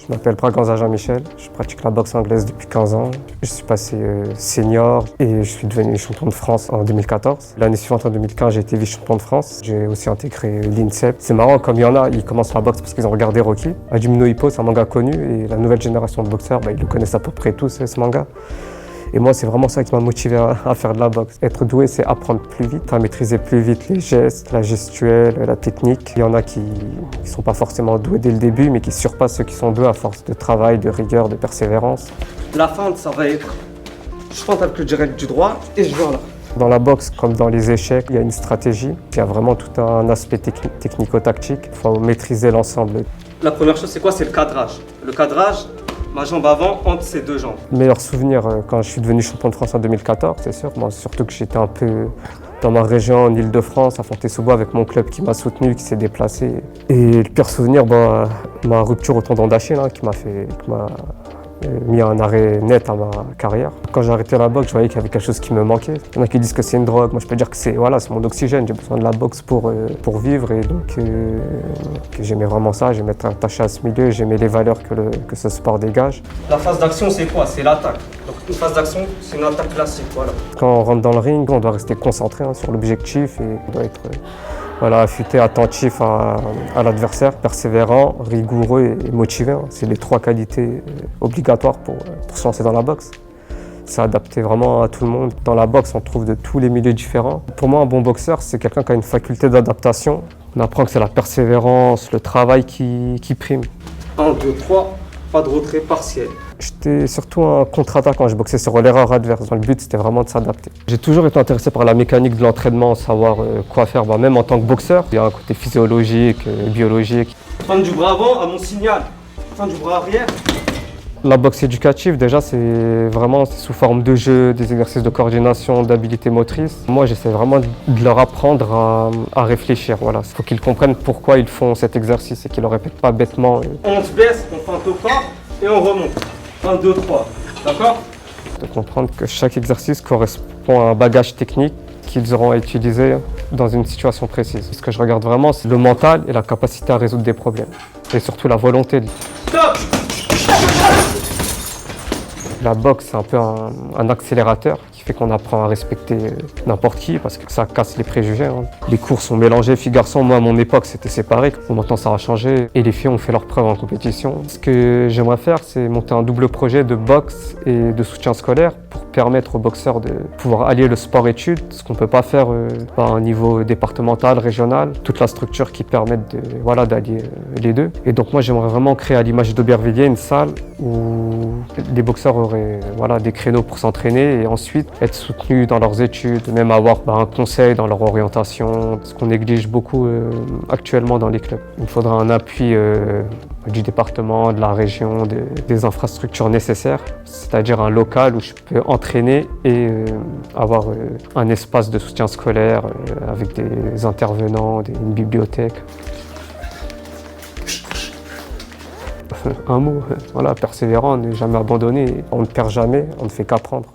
Je m'appelle Braganza Jean-Michel, je pratique la boxe anglaise depuis 15 ans. Je suis passé senior et je suis devenu champion de France en 2014. L'année suivante, en 2015, j'ai été vice-champion de France. J'ai aussi intégré l'INSEP. C'est marrant, comme il y en a, ils commencent la boxe parce qu'ils ont regardé Rocky. Hajime no Ippo, c'est un manga connu et la nouvelle génération de boxeurs, ils le connaissent à peu près tous, ce manga. Et moi, c'est vraiment ça qui m'a motivé à faire de la boxe. Être doué, c'est apprendre plus vite, à maîtriser plus vite les gestes, la gestuelle, la technique. Il y en a qui ne sont pas forcément doués dès le début, mais qui surpassent ceux qui sont doués à force de travail, de rigueur, de persévérance. La feinte, ça va être, je feinte avec le direct du droit et je viens là. Dans la boxe, comme dans les échecs, il y a une stratégie. Il y a vraiment tout un aspect technico-tactique. Il faut maîtriser l'ensemble. La première chose, c'est quoi? C'est le cadrage. Le cadrage, ma jambe avant entre ces deux jambes. Meilleur souvenir quand je suis devenu champion de France en 2014, c'est sûr. Moi, surtout que j'étais un peu dans ma région, en Ile-de-France, à Fontaine-sous-Bois, avec mon club qui m'a soutenu, qui s'est déplacé. Et le pire souvenir, ma rupture au tendon d'Achille, qui m'a mis un arrêt net à ma carrière. Quand j'ai arrêté la boxe, je voyais qu'il y avait quelque chose qui me manquait. Il y en a qui disent que c'est une drogue. Moi, je peux dire que c'est mon oxygène. J'ai besoin de la boxe pour vivre. Et donc, j'aimais vraiment ça. J'aimais être attaché à ce milieu. J'aimais les valeurs que ce sport dégage. La phase d'action, c'est quoi? C'est l'attaque. Donc, une phase d'action, c'est une attaque classique. Voilà. Quand on rentre dans le ring, on doit rester concentré sur l'objectif et on doit être affûté, attentif à l'adversaire, persévérant, rigoureux et motivé. C'est les trois qualités obligatoires pour se lancer dans la boxe. C'est adapté vraiment à tout le monde. Dans la boxe, on trouve de tous les milieux différents. Pour moi, un bon boxeur, c'est quelqu'un qui a une faculté d'adaptation. On apprend que c'est la persévérance, le travail qui prime. 1, 2, 3, pas de retrait partiel. J'étais surtout un contre-attaquant, je boxais sur l'erreur adverse. Le but, c'était vraiment de s'adapter. J'ai toujours été intéressé par la mécanique de l'entraînement, savoir quoi faire. Même en tant que boxeur, il y a un côté physiologique, biologique. Feinte du bras avant à mon signal. Feinte du bras arrière. La boxe éducative, déjà, c'est sous forme de jeu, des exercices de coordination, d'habilité motrice. Moi, j'essaie vraiment de leur apprendre à réfléchir. Voilà. Il faut qu'ils comprennent pourquoi ils font cet exercice et qu'ils ne le répètent pas bêtement. On se baisse, on feinte au corps et on remonte. 1, 2, 3. D'accord? De comprendre que chaque exercice correspond à un bagage technique qu'ils auront à utiliser dans une situation précise. Ce que je regarde vraiment, c'est le mental et la capacité à résoudre des problèmes. Et surtout la volonté. Stop! La boxe, c'est un peu un accélérateur qui fait qu'on apprend à respecter n'importe qui parce que ça casse les préjugés. Les cours sont mélangés, filles-garçons. Moi, à mon époque, c'était séparé. Maintenant, ça a changé et les filles ont fait leurs preuves en compétition. Ce que j'aimerais faire, c'est monter un double projet de boxe et de soutien scolaire pour permettre aux boxeurs de pouvoir allier le sport-études, ce qu'on ne peut pas faire à un niveau départemental, régional, toute la structure qui permet d'allier les deux. Et donc moi, j'aimerais vraiment créer à l'image d'Aubervilliers une salle où les boxeurs auraient des créneaux pour s'entraîner et ensuite être soutenus dans leurs études, même avoir un conseil dans leur orientation, ce qu'on néglige beaucoup actuellement dans les clubs. Il me faudra un appui du département, de la région, des infrastructures nécessaires, c'est-à-dire un local où je peux entraîner et avoir un espace de soutien scolaire avec des intervenants, une bibliothèque. Un mot, persévérant, ne jamais abandonner, on ne perd jamais, on ne fait qu'apprendre.